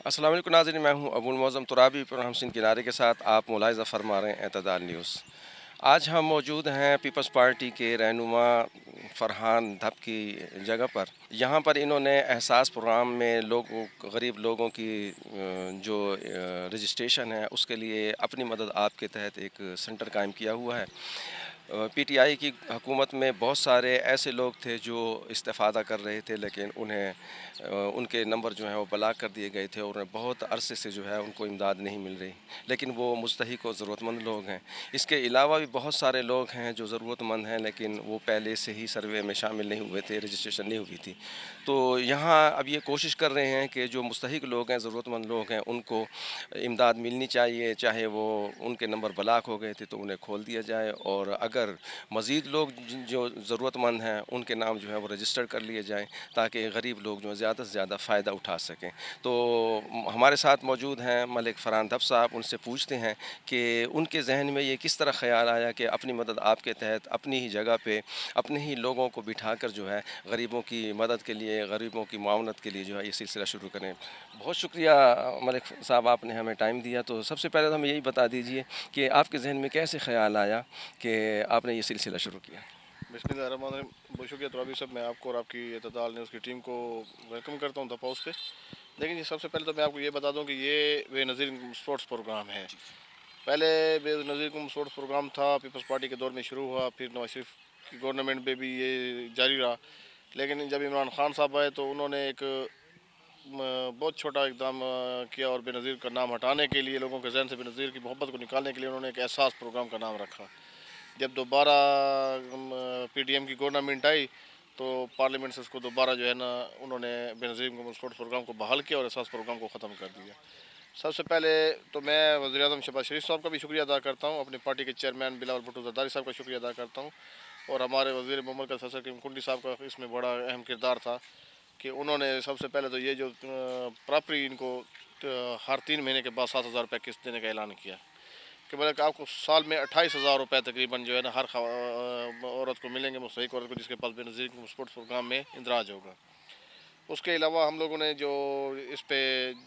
السلام علیکم ناظرین، میں ہوں ابو المعظم ترابی پر ہم سندھ کنارے کے ساتھ آپ ملاحظہ فرما رہے ہیں اعتدال نیوز۔ آج ہم موجود ہیں پیپلز پارٹی کے رہنما فرحان دھپ کی جگہ پر۔ یہاں پر انہوں نے احساس پروگرام میں غریب لوگوں کی جو رجسٹریشن ہے اس کے لیے اپنی مدد آپ کے تحت ایک سینٹر قائم کیا ہوا ہے۔ پی ٹی آئی کی حکومت میں بہت سارے ایسے لوگ تھے جو استفادہ کر رہے تھے، لیکن ان کے نمبر جو ہیں وہ بلاک کر دیے گئے تھے اور انہیں بہت عرصے سے جو ہے ان کو امداد نہیں مل رہی، لیکن وہ مستحق و ضرورت مند لوگ ہیں۔ اس کے علاوہ بھی بہت سارے لوگ ہیں جو ضرورت مند ہیں، لیکن وہ پہلے سے ہی سروے میں شامل نہیں ہوئے تھے، رجسٹریشن نہیں ہوئی تھی۔ تو یہاں اب یہ کوشش کر رہے ہیں کہ جو مستحق لوگ ہیں، ضرورت مند لوگ ہیں، ان کو امداد ملنی چاہیے، چاہے وہ ان کے نمبر بلاک ہو گئے تھے تو انہیں کھول دیا جائے، اور اگر مزید لوگ جو ضرورت مند ہیں ان کے نام جو ہے وہ رجسٹر کر لیے جائیں تاکہ غریب لوگ جو زیادہ سے زیادہ فائدہ اٹھا سکیں۔ تو ہمارے ساتھ موجود ہیں ملک فرحان دھپ صاحب، ان سے پوچھتے ہیں کہ ان کے ذہن میں یہ کس طرح خیال آیا کہ اپنی مدد آپ کے تحت اپنی ہی جگہ پہ اپنے ہی لوگوں کو بٹھا کر جو ہے غریبوں کی مدد کے لیے، غریبوں کی معاونت کے لیے جو ہے یہ سلسلہ شروع کریں۔ بہت شکریہ ملک صاحب، آپ نے ہمیں ٹائم دیا۔ تو سب سے پہلے تو ہمیں یہی بتا دیجئے کہ آپ کے ذہن میں کیسے خیال آیا کہ آپ نے یہ سلسلہ شروع کیا؟ بسم اللہ الرحمن الرحیم۔ بہت شکریہ ترابی صاحب، میں آپ کو اور آپ کی اعتدال نیوز کی ٹیم کو ویلکم کرتا ہوں دھپ ہاؤس پہ۔ لیکن سب سے پہلے تو میں آپ کو یہ بتا دوں کہ یہ بے نظیر اسپورٹس پروگرام ہے۔ پہلے بے نظیر اسپورٹس پروگرام تھا، پیپلز پارٹی کے دور میں شروع ہوا، پھر نواز شریف کی گورنمنٹ میں بھی یہ جاری رہا۔ لیکن جب عمران خان صاحب آئے تو انہوں نے ایک بہت چھوٹا اقدام کیا، اور بے نظیر کا نام ہٹانے کے لیے، لوگوں کے ذہن سے بے نظیر کی محبت کو نکالنے کے لیے انہوں نے ایک احساس پروگرام کا نام رکھا۔ جب دوبارہ پی ڈی ایم کی گورنمنٹ آئی تو پارلیمنٹ سے اس کو دوبارہ جو ہے نا انہوں نے بے نظیر اسپورٹس پروگرام کو بحال کیا اور احساس پروگرام کو ختم کر دیا۔ سب سے پہلے تو میں وزیر اعظم شہباز شریف صاحب کا بھی شکریہ ادا کرتا ہوں، اپنی پارٹی کے چیئرمین بلاول بھٹو زرداری صاحب کا شکریہ ادا کرتا ہوں، اور ہمارے وزیر مملکت فیصل کریم کنڈی صاحب کا اس میں بڑا اہم کردار تھا کہ انہوں نے سب سے پہلے تو یہ جو پراپری ان کو ہر 3 مہینے کے بعد 7,000 روپے قسط دینے کا اعلان کیا کہ بلکہ آپ کو سال میں 28,000 روپے تقریباً جو ہے نا ہر عورت کو ملیں گے، مستحق عورت کو جس کے پاس بے نظیر اسپورٹس پروگرام میں اندراج ہوگا۔ اس کے علاوہ ہم لوگوں نے جو اس پہ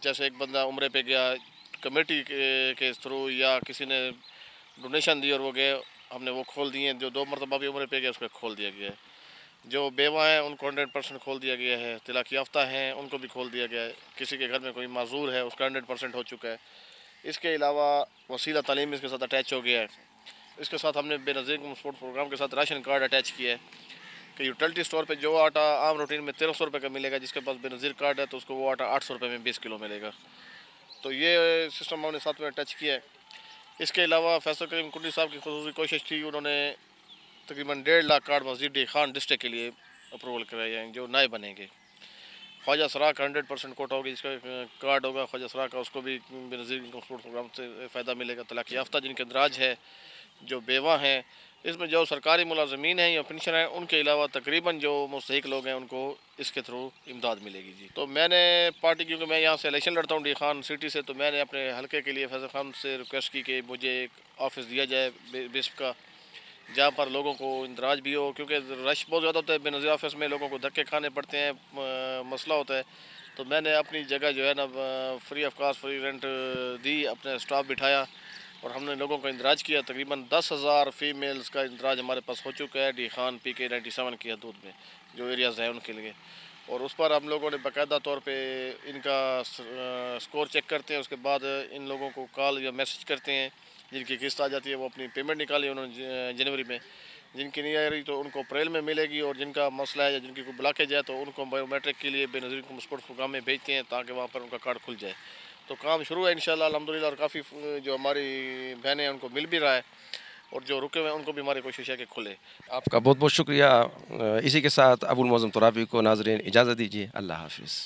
جیسے ایک بندہ عمرے پہ گیا کمیٹی کے تھرو، یا کسی نے ڈونیشن دی اور وہ گئے، ہم نے وہ کھول دیے ہیں۔ جو 2 مرتبہ بھی عمرے پہ گیا اس کو کھول دیا گیا ہے۔ جو بیوہ ہیں ان کو 100% کھول دیا گیا ہے، طلاق یافتہ ہیں ان کو بھی کھول دیا گیا ہے، کسی کے گھر میں کوئی معذور ہے اس کا 100% ہو چکا ہے۔ اس کے علاوہ وسیلہ تعلیم اس کے ساتھ اٹیچ ہو گیا ہے۔ اس کے ساتھ ہم نے بے نظیر اسپورٹ پروگرام کے ساتھ راشن کارڈ اٹیچ کیا ہے کہ یوٹیلٹی اسٹور پہ جو آٹا عام روٹین میں 1300 روپے کا ملے گا، جس کے پاس بے نظیر کارڈ ہے تو اس کو وہ آٹا 800 روپے میں 20 کلو ملے گا۔ تو یہ سسٹم ہم نے ساتھ میں اٹیچ کیا ہے۔ اس کے علاوہ فیصل کریم کنڈی صاحب کی خصوصی کوشش تھی، انہوں نے تقریباً 1.5 لاکھ کارڈ مسجد ڈی خان ڈسٹرکٹ کے لیے اپروول کرائے ہیں جو نئے بنیں گے۔ خواجہ سرا کا 100% کوٹا ہوگی، جس کا کارڈ ہوگا خواجہ سرا کا، اس کو بھی بے نظیر اسپورٹ پروگرام سے فائدہ ملے گا۔ طلاق یافتہ جن کے اندراج ہے، جو بیوہ ہیں، اس میں جو سرکاری ملازمین ہیں یا پنشن ہیں، ان کے علاوہ تقریباً جو مستحق لوگ ہیں ان کو اس کے تھرو امداد ملے گی جی۔ تو میں نے پارٹی، کیونکہ میں یہاں سے الیکشن لڑتا ہوں ڈی خان سٹی سے، تو میں نے اپنے حلقے کے لیے فیضل خان سے ریکویسٹ کی کہ مجھے ایک آفس دیا جائے بسپ کا، جہاں پر لوگوں کو اندراج بھی ہو، کیونکہ رش بہت زیادہ ہوتا ہے بے نظیر آفس میں، لوگوں کو دھکے کھانے پڑتے ہیں، مسئلہ ہوتا ہے۔ تو میں نے اپنی جگہ جو ہے نا free of cost free rent دی، اپنے اسٹاف بٹھایا اور ہم نے لوگوں کو اندراج کیا۔ تقریباً 10,000 فیمیلز کا اندراج ہمارے پاس ہو چکا ہے ڈی خان پی کے 97 کی حدود میں، جو ایریاز ہیں ان کے لیے۔ اور اس پر ہم لوگوں نے باقاعدہ طور پہ ان کا سکور چیک کرتے ہیں، اس کے بعد ان لوگوں کو کال یا میسج کرتے ہیں، جن کی قسط آ جاتی ہے وہ اپنی پیمنٹ نکالی انہوں نے جنوری میں، جن کی نہیں آ رہی تو ان کو اپریل میں ملے گی، اور جن کا مسئلہ ہے یا جن کی کوئی بلاکیج ہے تو ان کو بایو میٹرک کے لیے بے نظیر اسپورٹس پروگرام میں بھیجتے ہیں تاکہ وہاں پر ان کا کارڈ کھل جائے۔ تو کام شروع ہے انشاءاللہ الحمدللہ، اور کافی جو ہماری بہنیں ہیں ان کو مل بھی رہا ہے، اور جو رکے ہوئے ہیں ان کو بھی ہماری کوشش ہے کہ کھلے۔ آپ کا بہت بہت شکریہ۔ اسی کے ساتھ ابو المعظم ترابی کو ناظرین اجازت دیجیے، اللہ حافظ۔